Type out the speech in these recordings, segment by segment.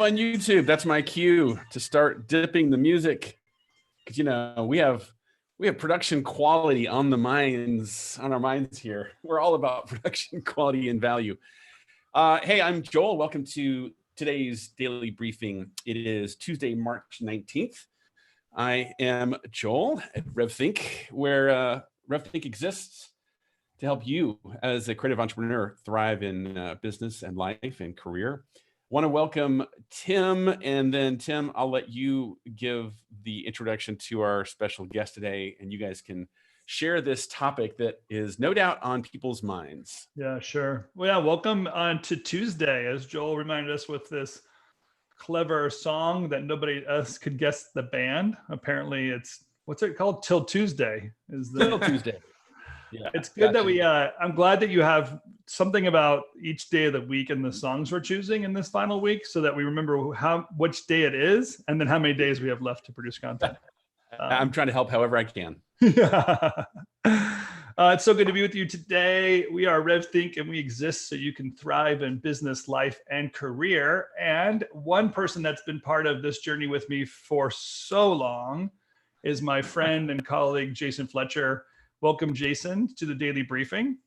live on YouTube. That's my cue to start dipping the music, because we have production quality on our minds here. We're all about production quality and value. Hey, I'm Joel. Welcome to today's daily briefing. It is Tuesday, March 19th. I am Joel at RevThink, where RevThink exists to help you as a creative entrepreneur thrive in business and life and career. Want to welcome Tim, and then Tim, I'll let you give the introduction to our special guest today, and you guys can share this topic that is no doubt on people's minds. Yeah, sure. Well, yeah, welcome on to Tuesday, as Joel reminded us with this clever song that nobody else could guess the band. Apparently it's, what's it called? Till Tuesday is the Till Tuesday. Yeah, it's good that we I'm glad that you have something about each day of the week and the songs we're choosing in this final week, so that we remember which day it is and then how many days we have left to produce content. I'm trying to help however I can. Yeah. It's so good to be with you today. We are RevThink, and we exist so you can thrive in business, life, and career. And one person that's been part of this journey with me for so long is my friend and colleague, Jason Fletcher. Welcome, Jason, to the Daily Briefing.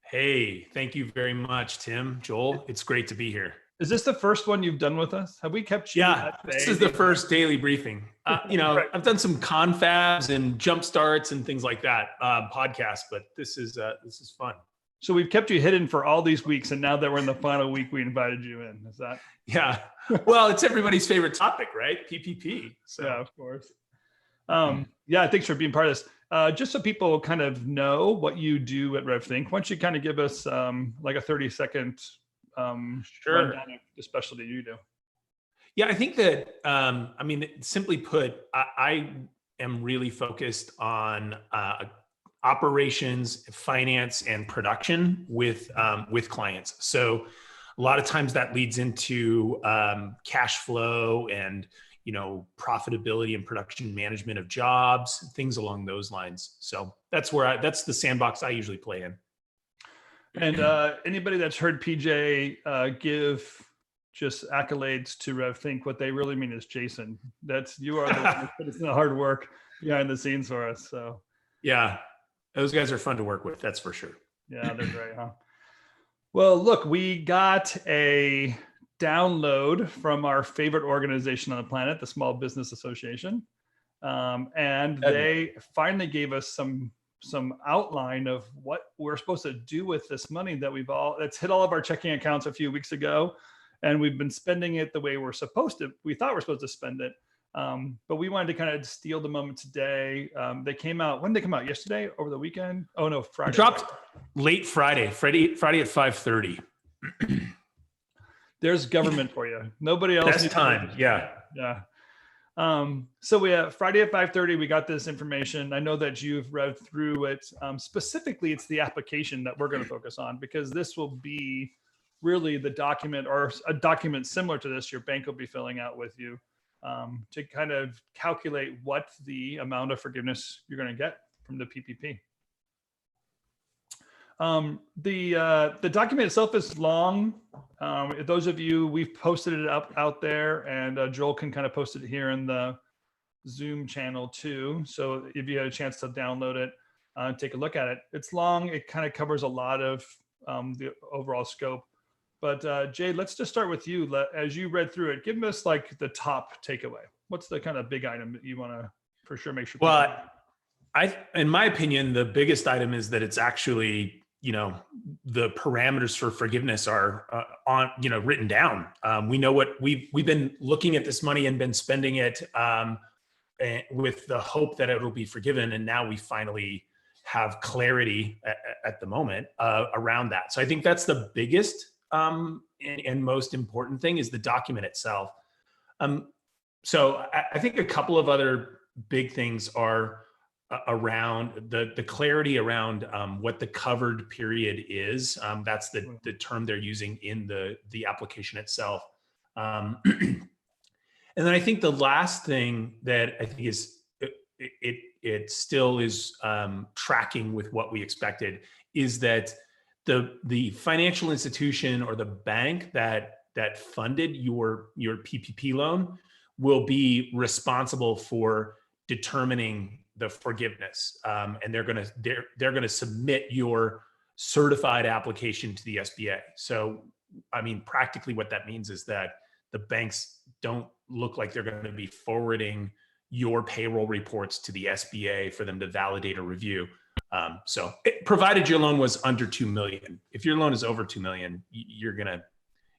Hey, thank you very much, Tim, Joel. It's great to be here. Is this the first one you've done with us? Have we kept you? Yeah, this is the first Daily Briefing. Right. I've done some confabs and jump starts and things like that, podcasts, but this is fun. So we've kept you hidden for all these weeks, and now that we're in the final week, we invited you in. Is that? Yeah. Well, it's everybody's favorite topic, right? PPP. So. Yeah, of course. Yeah, thanks for being part of this. Just so people kind of know what you do at RevThink, why don't you kind of give us like a 30-second Sure. rundown of the specialty you do? Yeah, I think that, simply put, I am really focused on operations, finance, and production with clients. So a lot of times that leads into cash flow and profitability and production management of jobs, things along those lines. So that's the sandbox I usually play in. And anybody that's heard PJ give just accolades to RevThink, what they really mean is Jason. You are the one that puts in the hard work behind the scenes for us. So yeah, those guys are fun to work with. That's for sure. Yeah, they're great, huh? Well, look, we got a download from our favorite organization on the planet, the Small Business Association. And they finally gave us some outline of what we're supposed to do with this money that's hit all of our checking accounts a few weeks ago. And we've been spending it the way we thought we're supposed to spend it. But we wanted to kind of steal the moment today. When did they come out? Yesterday? Over the weekend? Oh no, Friday. It dropped late Friday at 5:30. There's government for you. Nobody else. Best time. Yeah. Yeah. So we have Friday at 5:30, we got this information. I know that you've read through it. Specifically, it's the application that we're going to focus on, because this will be really the document, or a document similar to this, your bank will be filling out with you to kind of calculate what the amount of forgiveness you're going to get from the PPP. The document itself is long. Those of you, we've posted it out there, and Joel can kind of post it here in the Zoom channel too. So if you had a chance to download it, take a look at it. It's long. It kind of covers a lot of the overall scope. But Jay, let's just start with you. As you read through it, give us like the top takeaway. What's the kind of big item that you want to for sure make sure? Well, in my opinion, the biggest item is that it's actually, the parameters for forgiveness are written down. We know what we've been looking at this money and been spending it with the hope that it'll be forgiven. And now we finally have clarity at the moment around that. So I think that's the biggest and most important thing is the document itself. So I think a couple of other big things are around the clarity around what the covered period is. That's the term they're using in the application itself. And then I think the last thing that I think is it still is tracking with what we expected is that the financial institution or the bank that that funded your PPP loan will be responsible for determining the forgiveness, and they're gonna submit your certified application to the SBA. So, I mean, practically what that means is that the banks don't look like they're going to be forwarding your payroll reports to the SBA for them to validate or review. Provided your loan was under 2 million. If your loan is over 2 million, you're gonna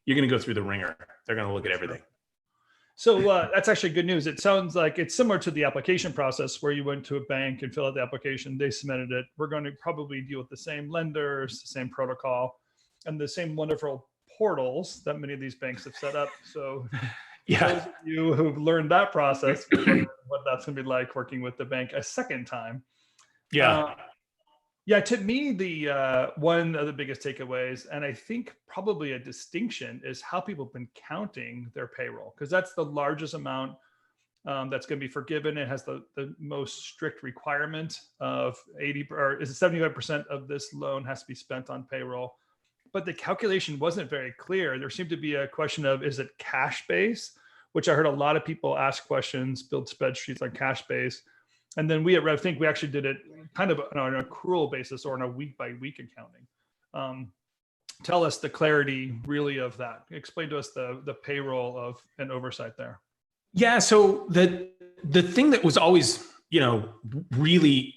go through the ringer. They're gonna look at everything. So that's actually good news. It sounds like it's similar to the application process where you went to a bank and filled out the application, they submitted it. We're going to probably deal with the same lenders, the same protocol, and the same wonderful portals that many of these banks have set up. So yeah, those of you who've learned that process, what that's going to be like working with the bank a second time. Yeah. Yeah, to me, the one of the biggest takeaways, and I think probably a distinction, is how people have been counting their payroll, because that's the largest amount that's going to be forgiven. It has the most strict requirement of 80 or is it 75% of this loan has to be spent on payroll. But the calculation wasn't very clear. There seemed to be a question of, is it cash base, which I heard a lot of people ask questions, build spreadsheets on cash base. And then we at RevThink, we actually did it kind of on an accrual basis or on a week by week accounting. Tell us the clarity really of that. Explain to us the payroll of an oversight there. Yeah. So the thing that was always, really,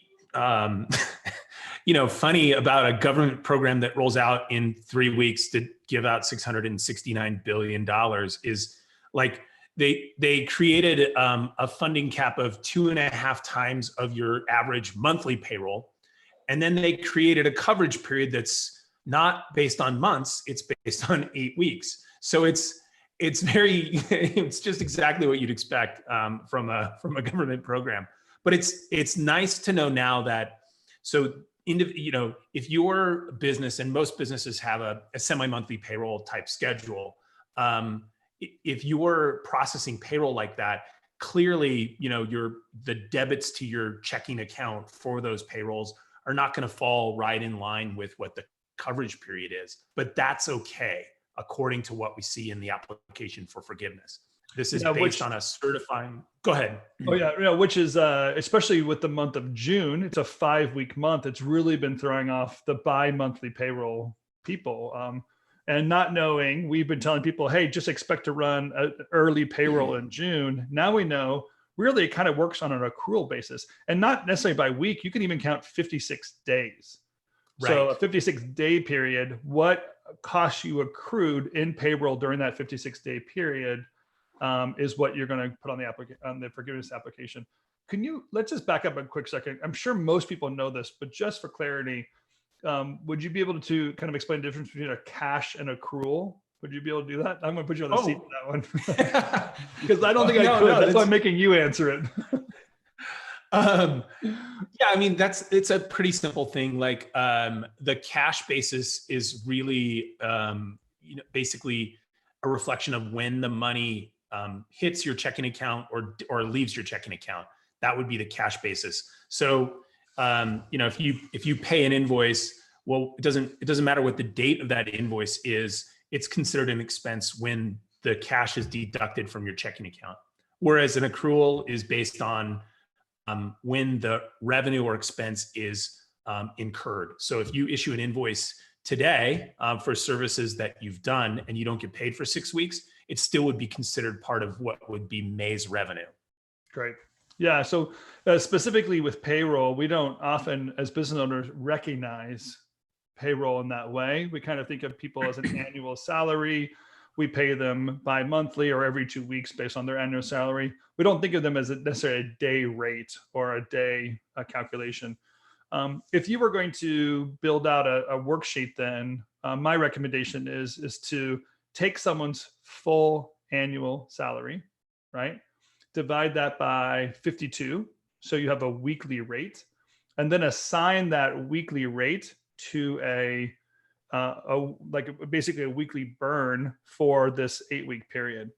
funny about a government program that rolls out in 3 weeks to give out $669 billion is like, they created a funding cap of 2.5 times of your average monthly payroll. And then they created a coverage period that's not based on months, it's based on 8 weeks. So it's just exactly what you'd expect from a government program. But it's nice to know now that, if your business, and most businesses have a semi-monthly payroll type schedule, if you're processing payroll like that, clearly, the debits to your checking account for those payrolls are not going to fall right in line with what the coverage period is. But that's okay, according to what we see in the application for forgiveness. This is based on a certifying. Go ahead. Oh yeah, which is especially with the month of June, it's a 5-week month. It's really been throwing off the bi-monthly payroll people. And not knowing, we've been telling people, hey, just expect to run an early payroll in June. Now we know really it kind of works on an accrual basis, and not necessarily by week. You can even count 56 days. Right. So a 56-day period, what costs you accrued in payroll during that 56-day period is what you're going to put on the forgiveness application. Let's just back up a quick second. I'm sure most people know this, but just for clarity, would you be able to kind of explain the difference between a cash and accrual? Would you be able to do that? I'm going to put you on the seat for that one. Because I don't think I could. That's why I'm making you answer it. Yeah, I mean, it's a pretty simple thing. Like the cash basis is really, basically a reflection of when the money hits your checking account or leaves your checking account. That would be the cash basis. So, if you pay an invoice, well, it doesn't matter what the date of that invoice is. It's considered an expense when the cash is deducted from your checking account. Whereas an accrual is based on when the revenue or expense is incurred. So if you issue an invoice today for services that you've done and you don't get paid for 6 weeks, it still would be considered part of what would be May's revenue. Great. Yeah. So specifically with payroll, we don't often, as business owners, recognize payroll in that way. We kind of think of people as an annual salary. We pay them bi-monthly or every 2 weeks based on their annual salary. We don't think of them as necessarily a day rate or a day calculation. If you were going to build out a worksheet, then my recommendation is to take someone's full annual salary, right? Divide that by 52. So you have a weekly rate, and then assign that weekly rate to basically a weekly burn for this 8-week period.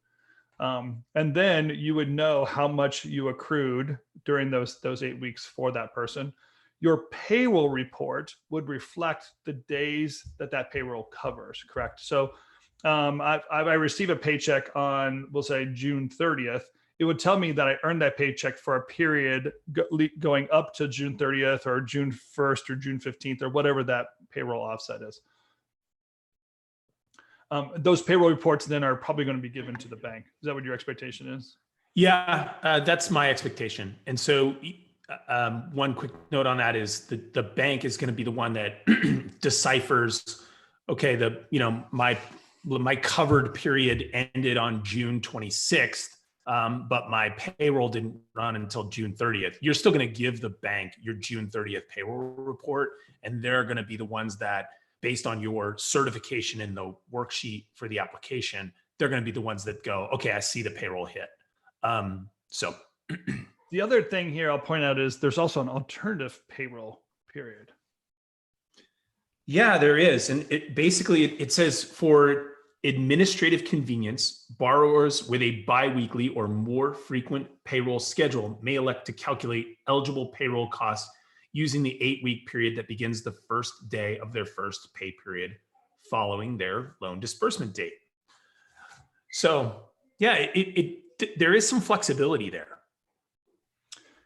And then you would know how much you accrued during those 8 weeks for that person. Your payroll report would reflect the days that payroll covers, correct? So I receive a paycheck on, we'll say June 30th, it would tell me that I earned that paycheck for a period going up to June 30th or June 1st or June 15th or whatever that payroll offset is. Those payroll reports then are probably going to be given to the bank. Is that what your expectation is? Yeah, that's my expectation. And so one quick note on that is the bank is going to be the one that deciphers, okay, my covered period ended on June 26th, but my payroll didn't run until June 30th. You're still going to give the bank your June 30th payroll report, and they're going to be the ones that, based on your certification in the worksheet for the application, they're going to be the ones that go, okay, I see the payroll hit. So the other thing here I'll point out is there's also an alternative payroll period. Yeah, there is. And it says, for administrative convenience, borrowers with a biweekly or more frequent payroll schedule may elect to calculate eligible payroll costs using the 8-week period that begins the first day of their first pay period following their loan disbursement date. So yeah, there is some flexibility there.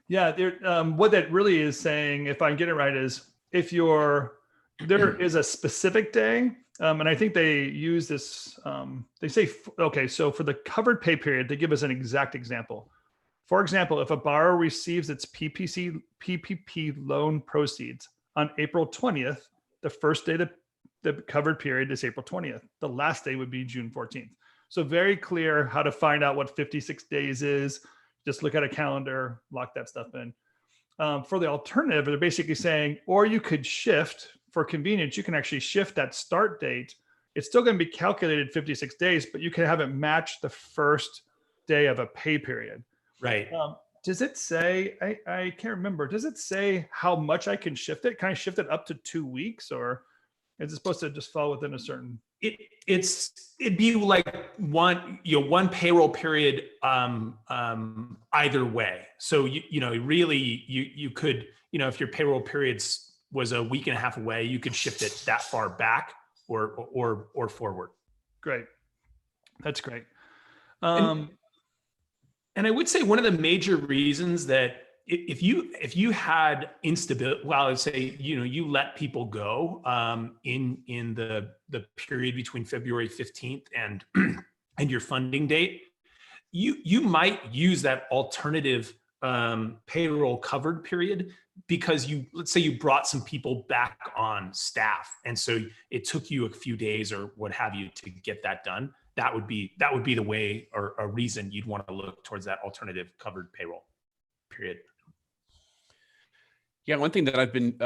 Yeah, what that really is saying, if I get it right, is if there is a specific day, and I think they use this, they say, okay, so for the covered pay period, they give us an exact example. For example, if a borrower receives its PPP loan proceeds on April 20th, the first day the covered period is April 20th. The last day would be June 14th. So very clear how to find out what 56 days is. Just look at a calendar, lock that stuff in. For the alternative, they're basically saying, or you could shift, for convenience, you can actually shift that start date. It's still going to be calculated 56 days, but you can have it match the first day of a pay period. Right. Does it say, I can't remember, does it say how much I can shift it? Can I shift it up to 2 weeks, or is it supposed to just fall within a certain? It'd be like one payroll period either way. So you could, if your payroll periods was a week and a half away, you could shift it that far back or forward. Great. That's great. And I would say one of the major reasons that if you had instability, well, I would say, you let people go in the period between February 15th and your funding date, you might use that alternative payroll covered period because let's say you brought some people back on staff, and so it took you a few days or what have you to get that done. That would be the way or a reason you'd want to look towards that alternative covered payroll period. Yeah, one thing that I've been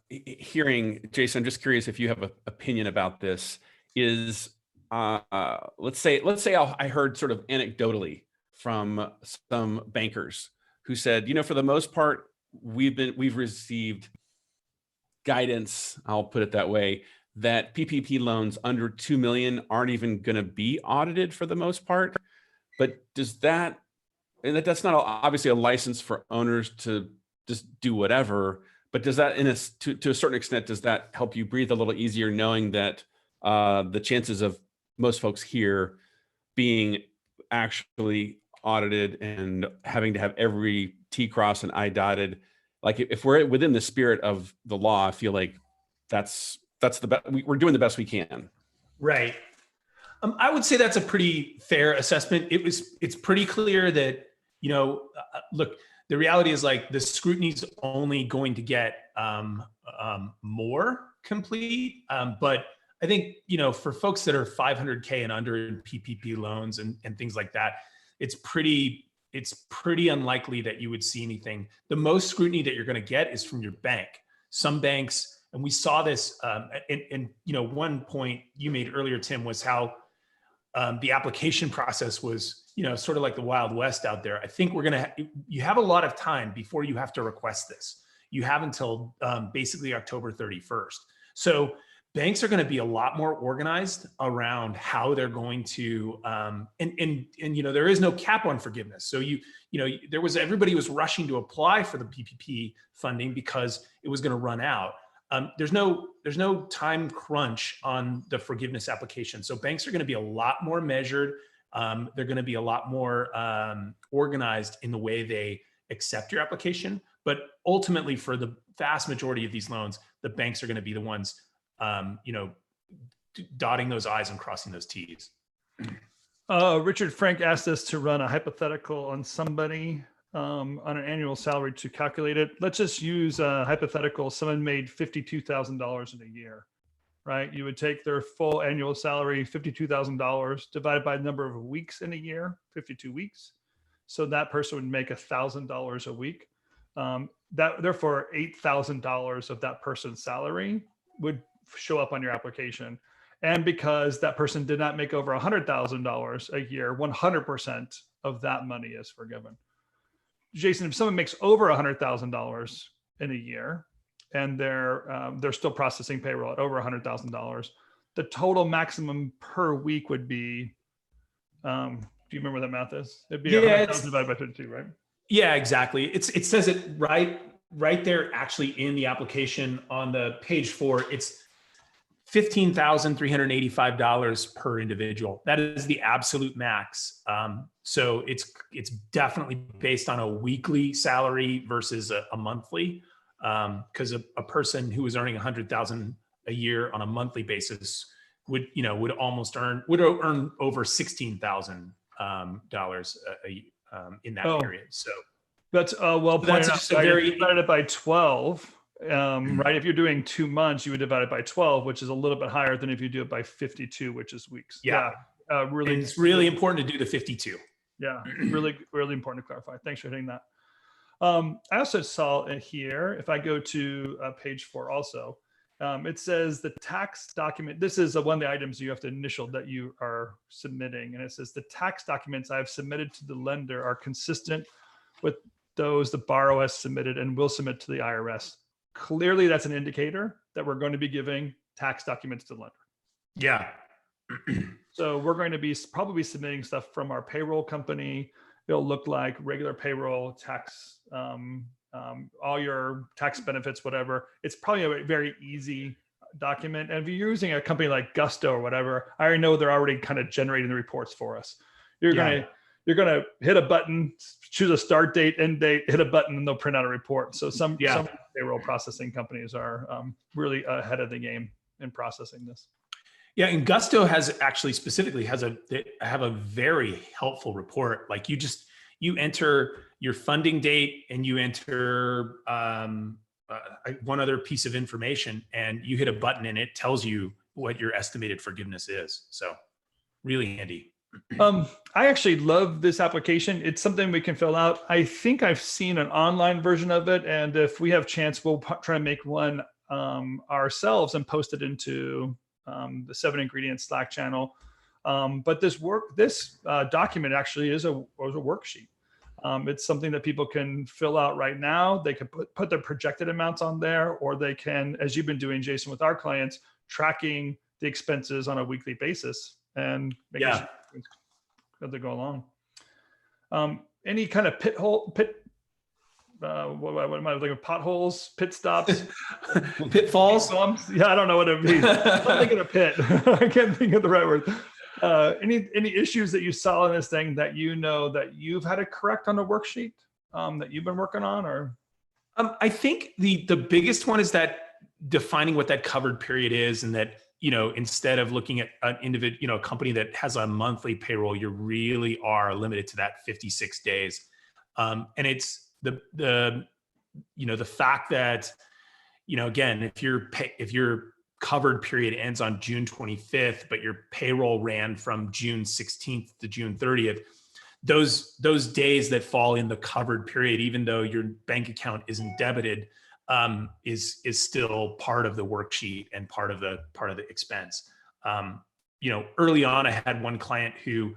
hearing, Jason, I'm just curious if you have an opinion about this, is let's say I heard sort of anecdotally from some bankers who said, for the most part, we've received guidance, I'll put it that way, that PPP loans under 2 million aren't even going to be audited for the most part. But does that, and that's not obviously a license for owners to just do whatever, but does that, to a certain extent, does that help you breathe a little easier, knowing that the chances of most folks here being actually audited and having to have every T crossed and I dotted, like if we're within the spirit of the law, I feel like that's the best, we're doing the best we can. Right. I would say that's a pretty fair assessment. It's pretty clear that, look, the reality is like the scrutiny is only going to get more complete. But I think, for folks that are 500K and under in PPP loans and things like that, it's pretty unlikely that you would see anything. The most scrutiny that you're going to get is from your bank. Some banks, and we saw this, and one point you made earlier, Tim, was how the application process was, sort of like the Wild West out there. I think you have a lot of time before you have to request this. You have until basically October 31st. So banks are going to be a lot more organized around how they're going to, and there is no cap on forgiveness. So everybody was rushing to apply for the PPP funding because it was going to run out. there's no time crunch on the forgiveness application. So banks are going to be a lot more measured. They're going to be a lot more organized in the way they accept your application. But ultimately, for the vast majority of these loans, the banks are going to be the ones, dotting those I's and crossing those T's. Richard Frank asked us to run a hypothetical on somebody on an annual salary to calculate it. Let's just use a hypothetical. Someone made $52,000 in a year, right? You would take their full annual salary, $52,000, divided by the number of weeks in a year, 52 weeks. So that person would make $1,000 a week. Therefore, $8,000 of that person's salary would show up on your application. And because that person did not make over $100,000 a year, 100% of that money is forgiven. Jason, if someone makes over $100,000 in a year and they're still processing payroll at over $100,000, the total maximum per week would be, do you remember what that math is? It'd be 100,000 divided by 52, right? Yeah, exactly. It says it right there, actually, in the application on the page 4. It's $15,385 per individual. That is the absolute max. So it's definitely based on a weekly salary versus a monthly. Because a person who was earning $100,000 a year on a monthly basis would earn over $16,000 in that period. So that's well pointed out. So very divided by 12. Right. If you're doing 2 months, you would divide it by 12, which is a little bit higher than if you do it by 52, which is weeks. Yeah. Really, it's really important to do the 52. Yeah. Really, really important to clarify. Thanks for hitting that. I also saw it here. If I go to page 4 also, it says the tax document. This is one of the items you have to initial that you are submitting. And it says the tax documents I've submitted to the lender are consistent with those the borrower has submitted and will submit to the IRS. Clearly, that's an indicator that we're going to be giving tax documents to the lender. Yeah. So we're going to be probably submitting stuff from our payroll company. It'll look like regular payroll, tax, all your tax benefits, whatever. It's probably a very easy document. And if you're using a company like Gusto or whatever, I already know they're already kind of generating the reports for us. You're going to hit a button, choose a start date, end date, hit a button, and they'll print out a report. So some payroll processing companies are really ahead of the game in processing this. Yeah, and Gusto has actually specifically they have a very helpful report. Like you enter your funding date and you enter one other piece of information, and you hit a button and it tells you what your estimated forgiveness is. So really handy. I actually love this application. It's something we can fill out. I think I've seen an online version of it, and if we have chance, we'll try to make one ourselves and post it into the 7 Ingredients Slack channel. But this document actually is a worksheet. It's something that people can fill out right now. They can put their projected amounts on there, or they can, as you've been doing, Jason, with our clients, tracking the expenses on a weekly basis and making sure that they go along. Any kind of what am I thinking? Potholes, pit stops, pitfalls? Yeah, I don't know what it means. I'm thinking of pit. I can't think of the right word. Any issues that you saw in this thing that that you've had to correct on the worksheet that you've been working on, or? I think the biggest one is that defining what that covered period is, and that instead of looking at an individual, a company that has a monthly payroll, you really are limited to that 56 days. And it's the fact that, again, if your covered period ends on June 25th, but your payroll ran from June 16th to June 30th, those days that fall in the covered period, even though your bank account isn't debited, is still part of the worksheet and part of the expense. Early on, I had one client who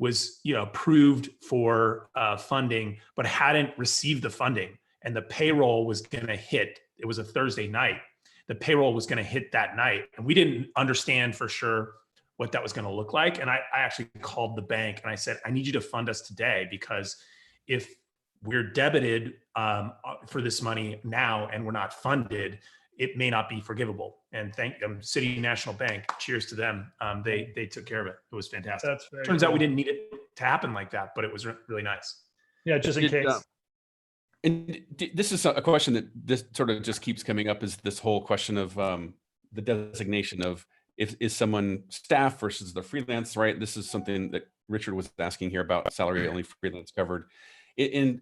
was approved for funding, but hadn't received the funding, and the payroll was going to hit. It was a Thursday night. The payroll was going to hit that night, and we didn't understand for sure what that was going to look like. And I actually called the bank and I said, I need you to fund us today, because if we're debited for this money now and we're not funded, it may not be forgivable. And thank City National Bank, cheers to them. They took care of it. It was fantastic. That's very Turns cool. out we didn't need it to happen like that, but it was really nice. Yeah, just in case. And this is a question that this sort of just keeps coming up, is this whole question of the designation of is someone staff versus the freelance, right? This is something that Richard was asking here about salary only freelance covered. And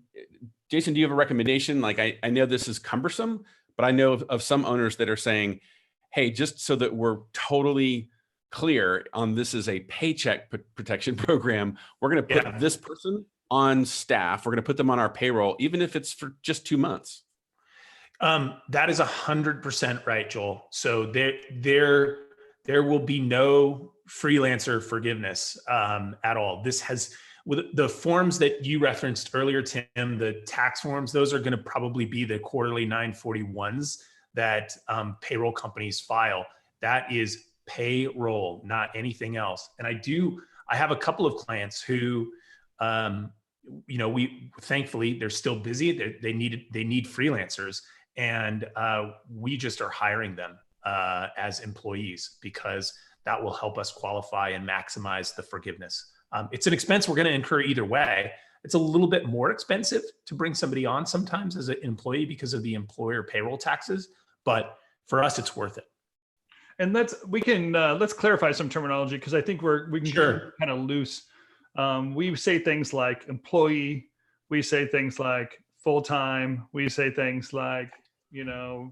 Jason, do you have a recommendation? Like, I know this is cumbersome, but I know of some owners that are saying, hey, just so that we're totally clear on this is a paycheck protection program, we're going to put this person on staff. We're going to put them on our payroll, even if it's for just 2 months. That is 100% right, Joel. So there will be no freelancer forgiveness at all. This has, with the forms that you referenced earlier, Tim, the tax forms, those are going to probably be the quarterly 941s that payroll companies file. That is payroll, not anything else. And I have a couple of clients who, we thankfully they're still busy. They need freelancers, and we just are hiring them as employees because that will help us qualify and maximize the forgiveness. It's an expense we're going to incur either way. It's a little bit more expensive to bring somebody on sometimes as an employee because of the employer payroll taxes, but for us, it's worth it. And let's clarify some terminology, because I think we can Sure. kind of loose. We say things like employee, we say things like full-time, we say things like,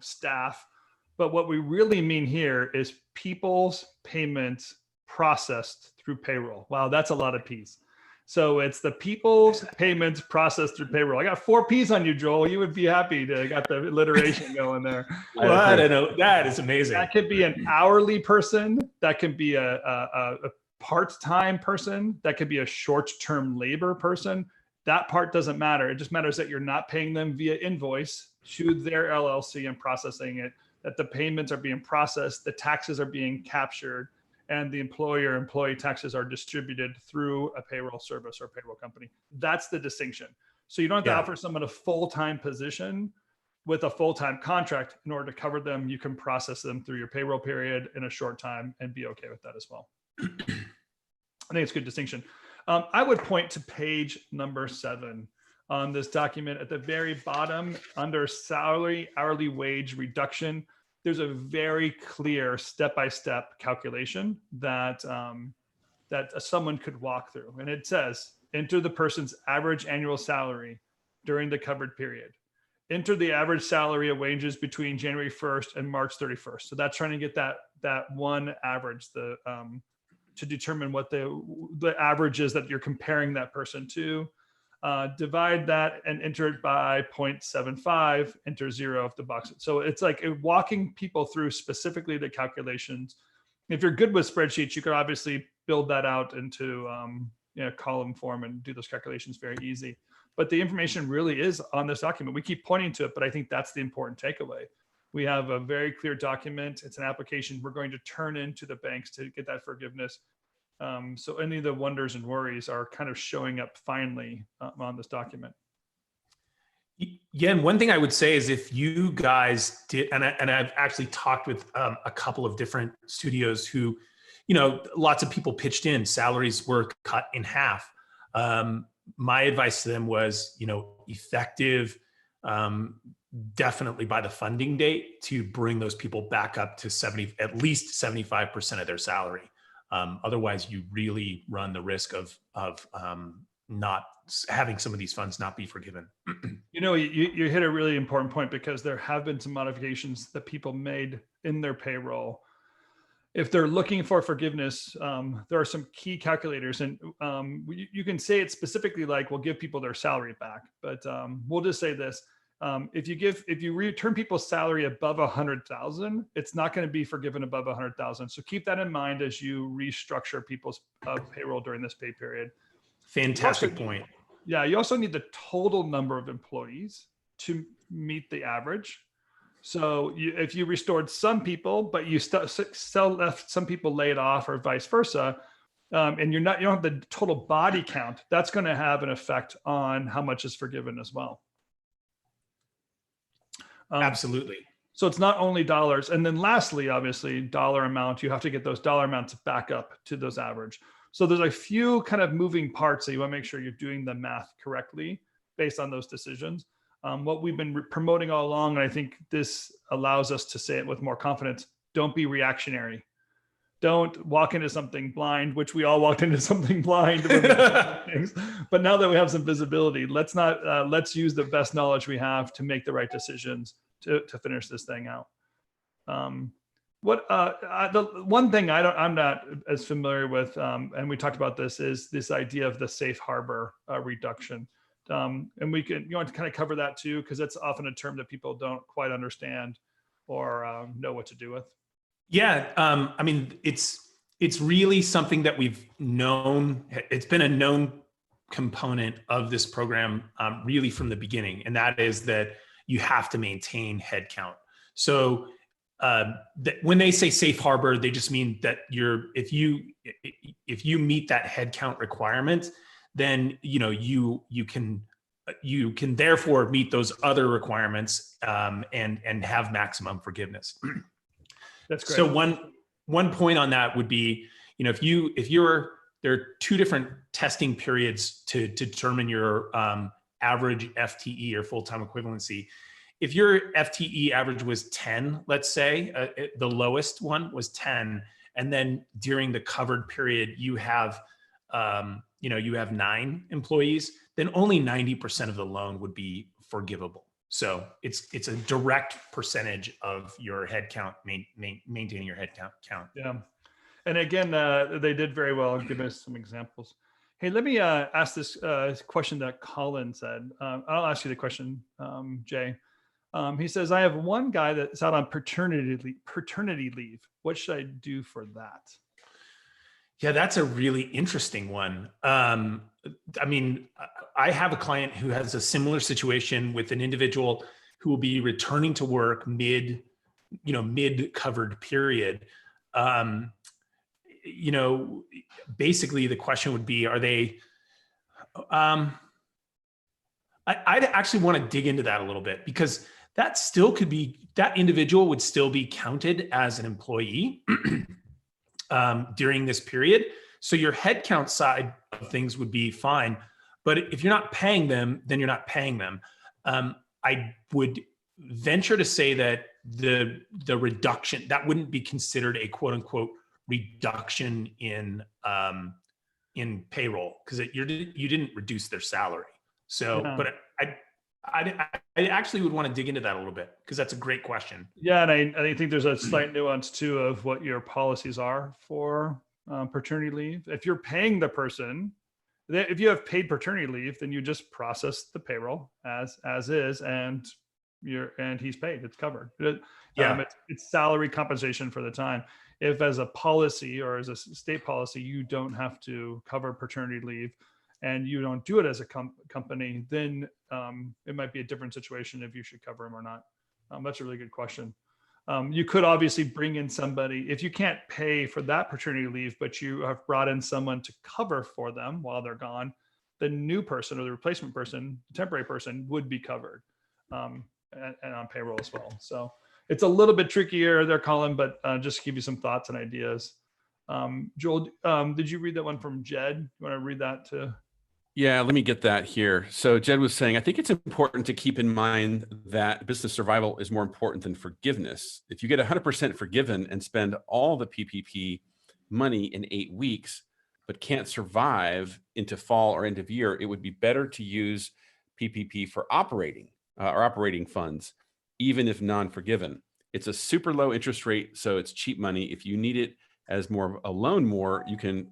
staff. But what we really mean here is people's payments processed through payroll. Wow, that's a lot of P's. So it's the people's payments processed through payroll. I got 4 P's on you, Joel. You would be happy to got the alliteration going there. Well, I don't know. That is amazing. That could be an hourly person. That could be a part-time person. That could be a short-term labor person. That part doesn't matter. It just matters that you're not paying them via invoice to their LLC and processing it, that the payments are being processed, the taxes are being captured, and the employee taxes are distributed through a payroll service or payroll company. That's the distinction. So you don't have to offer someone a full-time position with a full-time contract in order to cover them. You can process them through your payroll period in a short time and be okay with that as well. I think it's a good distinction. I would point to page number 7 on this document at the very bottom under salary, hourly wage reduction. There's a very clear step-by-step calculation that someone could walk through. And it says, enter the person's average annual salary during the covered period. Enter the average salary of wages between January 1st and March 31st. So that's trying to get that one average, to determine what the average is that you're comparing that person to. Divide that and enter it by 0.75, enter 0 if the box. So it's like walking people through specifically the calculations. If you're good with spreadsheets, you could obviously build that out into column form and do those calculations very easy. But the information really is on this document. We keep pointing to it, but I think that's the important takeaway. We have a very clear document. It's an application we're going to turn into the banks to get that forgiveness. So any of the wonders and worries are kind of showing up finally on this document. Yeah, and one thing I would say is if you guys did, and I've actually talked with a couple of different studios who, lots of people pitched in, salaries were cut in half. My advice to them was, effective, definitely by the funding date, to bring those people back up to at least 75% of their salary. Otherwise, you really run the risk of not having some of these funds not be forgiven. You hit a really important point, because there have been some modifications that people made in their payroll. If they're looking for forgiveness, there are some key calculators, and you can say it specifically like, we'll give people their salary back, but we'll just say this. If you return people's salary above 100,000, it's not going to be forgiven above 100,000. So keep that in mind as you restructure people's payroll during this pay period. Fantastic point. Yeah, you also need the total number of employees to meet the average. So if you restored some people, but you still left some people laid off, or vice versa, and you don't have the total body count, that's going to have an effect on how much is forgiven as well. Absolutely. So it's not only dollars. And then lastly, obviously, dollar amount, you have to get those dollar amounts back up to those average. So there's a few kind of moving parts that you want to make sure you're doing the math correctly based on those decisions. What we've been promoting all along, and I think this allows us to say it with more confidence, don't be reactionary. Don't walk into something blind, which we all walked into something blind. But now that we have some visibility, let's use the best knowledge we have to make the right decisions to finish this thing out. The one thing I'm not as familiar with, and we talked about this, is this idea of the safe harbor reduction. And you want to kind of cover that too, because that's often a term that people don't quite understand or know what to do with. Yeah, I mean, it's really something that we've known. It's been a known component of this program really from the beginning, and that is that you have to maintain headcount. So when they say safe harbor, they just mean that if you meet that headcount requirement, then you can therefore meet those other requirements and have maximum forgiveness. That's great. So one point on that would be, there are two different testing periods to determine your average FTE or full-time equivalency. If your FTE average was 10, let's say, the lowest one was 10, and then during the covered period you have 9 employees, then only 90% of the loan would be forgivable. So it's a direct percentage of your headcount, maintaining your headcount count. Yeah. And again, they did very well. Give us some examples. Hey, let me ask this question that Colin said. I'll ask you the question, Jay. He says, I have one guy that's out on paternity leave. What should I do for that? Yeah, that's a really interesting one. I mean, I have a client who has a similar situation with an individual who will be returning to work mid covered period. Basically the question would be, are they, I'd actually want to dig into that a little bit, because that individual would still be counted as an employee during this period. So your headcount side of things would be fine. But if you're not paying them, then you're not paying them. I would venture to say that the reduction, that wouldn't be considered a quote unquote reduction in payroll, because you didn't reduce their salary. So, yeah. But I actually would want to dig into that a little bit, because that's a great question. Yeah, and I think there's a slight nuance too of what your policies are for paternity leave. If you're paying the person, if you have paid paternity leave, then you just process the payroll as is, and he's paid. It's covered. Yeah, it's salary compensation for the time. If as a policy or as a state policy, you don't have to cover paternity leave, and you don't do it as a company, then it might be a different situation if you should cover them or not. That's a really good question. You could obviously bring in somebody, if you can't pay for that paternity leave, but you have brought in someone to cover for them while they're gone, the new person or the replacement person, the temporary person, would be covered and on payroll as well. So it's a little bit trickier there, Colin, but just to give you some thoughts and ideas. Joel, did you read that one from Jed? You want to read that too? Yeah, let me get that here. So Jed was saying, I think it's important to keep in mind that business survival is more important than forgiveness. If you get 100% forgiven and spend all the PPP money in 8 weeks, but can't survive into fall or end of year, it would be better to use PPP for operating funds, even if non-forgiven. It's a super low interest rate, so it's cheap money. If you need it as more a loan, you can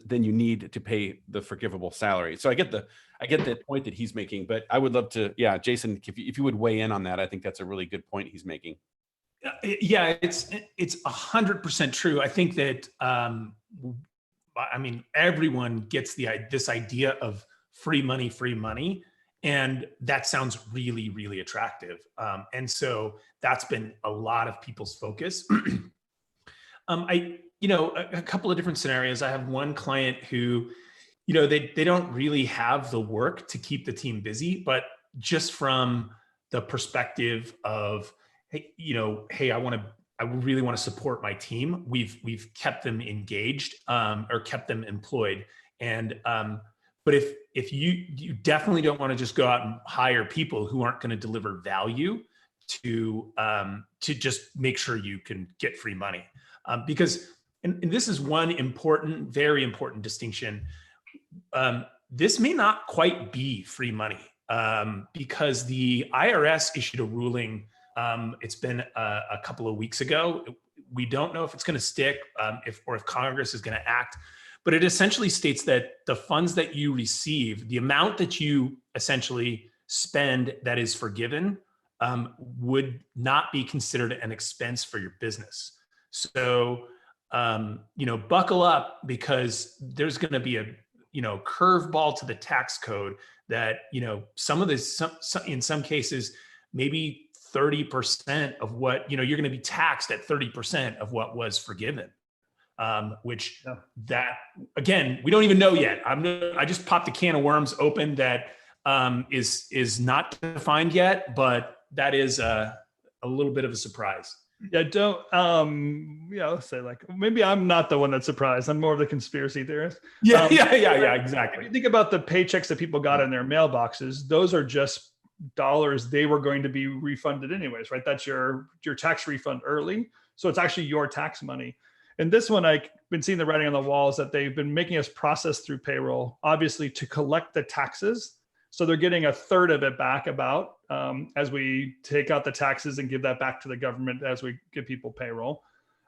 then you need to pay the forgivable salary. So I get the point that he's making, but I would love to, Jason, if you would weigh in on that. I think that's a really good point he's making. Yeah, it's 100% true. I think that everyone gets this idea of free money, and that sounds really, really attractive. And so that's been a lot of people's focus. A couple of different scenarios. I have one client who, they don't really have the work to keep the team busy, but just from the perspective of hey, hey, I really want to support my team. We've kept them engaged, or kept them employed. And, but if you definitely don't want to just go out and hire people who aren't going to deliver value to just make sure you can get free money. Because, and this is one important, very important distinction. This may not quite be free money, because the IRS issued a ruling. It's been a couple of weeks ago. We don't know if it's going to stick, if Congress is going to act, but it essentially states that the funds that you receive, the amount that you essentially spend that is forgiven, would not be considered an expense for your business. So, buckle up, because there's going to be a, curveball to the tax code that, some of this, in some cases, maybe 30% of what, you're going to be taxed at 30% of what was forgiven. Which that, again, we don't even know yet. I just popped a can of worms open that is not defined yet, but that is a little bit of a surprise. Yeah, don't say like, maybe I'm not the one that's surprised. I'm more of the conspiracy theorist. Yeah, exactly. If you think about the paychecks that people got in their mailboxes, those are just dollars they were going to be refunded anyways, right? That's your tax refund early. So it's actually your tax money. And this one, I've been seeing the writing on the walls that they've been making us process through payroll, obviously to collect the taxes. So they're getting a third of it back as we take out the taxes and give that back to the government as we give people payroll.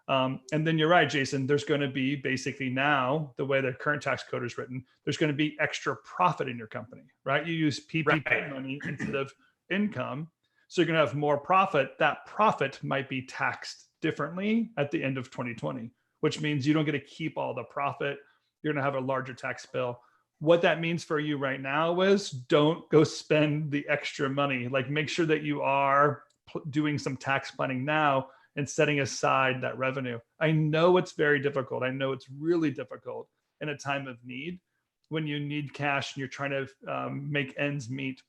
And then you're right, Jason, there's going to be basically now, the way the current tax code is written, there's going to be extra profit in your company, right? You use PPP money instead of income. So you're going to have more profit. That profit might be taxed differently at the end of 2020, which means you don't get to keep all the profit. You're going to have a larger tax bill. What that means for you right now is don't go spend the extra money. Like, make sure that you are doing some tax planning now and setting aside that revenue. I know it's very difficult. I know it's really difficult in a time of need, when you need cash and you're trying to make ends meet.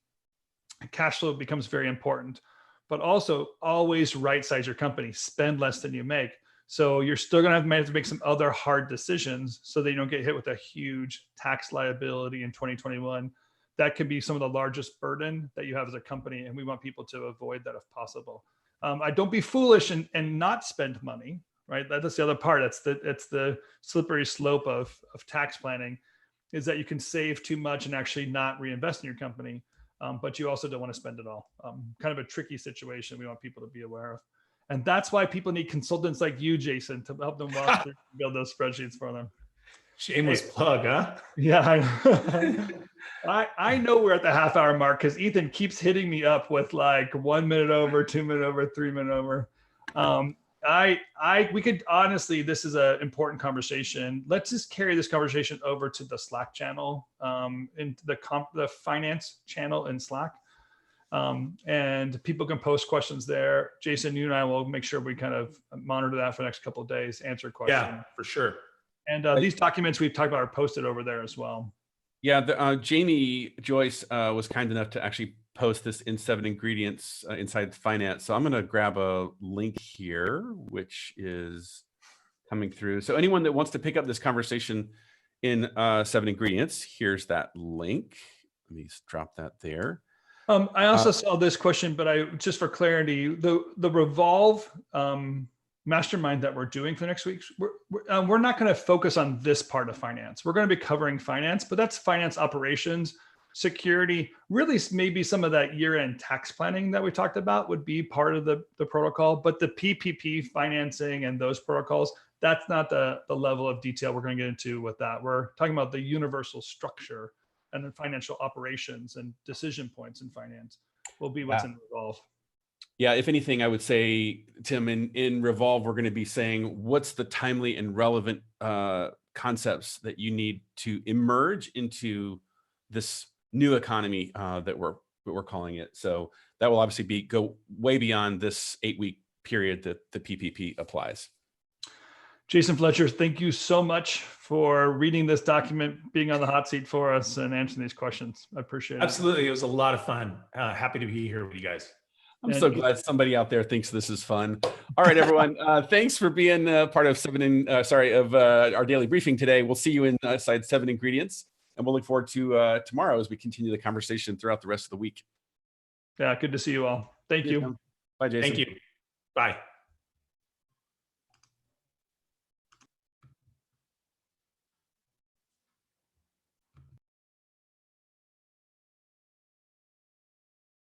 Cash flow becomes very important, but also always right size your company, spend less than you make. So you're still going to have to make some other hard decisions so that you don't get hit with a huge tax liability in 2021. That could be some of the largest burden that you have as a company. And we want people to avoid that if possible. I don't be foolish and not spend money, right? That's the other part. It's the slippery slope of tax planning, is that you can save too much and actually not reinvest in your company. But you also don't want to spend it all. Kind of a tricky situation we want people to be aware of. And that's why people need consultants like you, Jason, to help them walk through and build those spreadsheets for them. Shameless plug, huh? Yeah, I know we're at the half-hour mark because Ethan keeps hitting me up with like 1 minute over, 2 minute over, 3 minute over. We could honestly, this is an important conversation. Let's just carry this conversation over to the Slack channel, into the finance channel in Slack. And people can post questions there. Jason, you and I will make sure we kind of monitor that for the next couple of days, answer questions. Yeah, for sure. And these documents we've talked about are posted over there as well. Yeah, Jamie Joyce was kind enough to actually post this in 7 ingredients inside finance. So I'm going to grab a link here, which is coming through. So anyone that wants to pick up this conversation in 7 ingredients, here's that link. Let me drop that there. I also saw this question, but just for clarity, the Revolve mastermind that we're doing for next week, we're not going to focus on this part of finance. We're going to be covering finance, but that's finance operations, security, really maybe some of that year-end tax planning that we talked about would be part of the protocol, but the PPP financing and those protocols, that's not the level of detail we're going to get into with that. We're talking about the universal structure and the financial operations and decision points in finance will be what's in Revolve. Yeah, if anything, I would say, Tim, in Revolve, we're going to be saying what's the timely and relevant concepts that you need to emerge into this new economy that we're calling it. So that will obviously go way beyond this 8-week period that the PPP applies. Jason Fletcher, thank you so much for reading this document, being on the hot seat for us, and answering these questions. I appreciate it. Absolutely, it was a lot of fun. Happy to be here with you guys. I'm so glad somebody out there thinks this is fun. All right, everyone. Thanks for being part of our daily briefing today. We'll see you inside 7 Ingredients, and we'll look forward to tomorrow as we continue the conversation throughout the rest of the week. Yeah, good to see you all. Thank you. Bye, Jason. Thank you. Bye.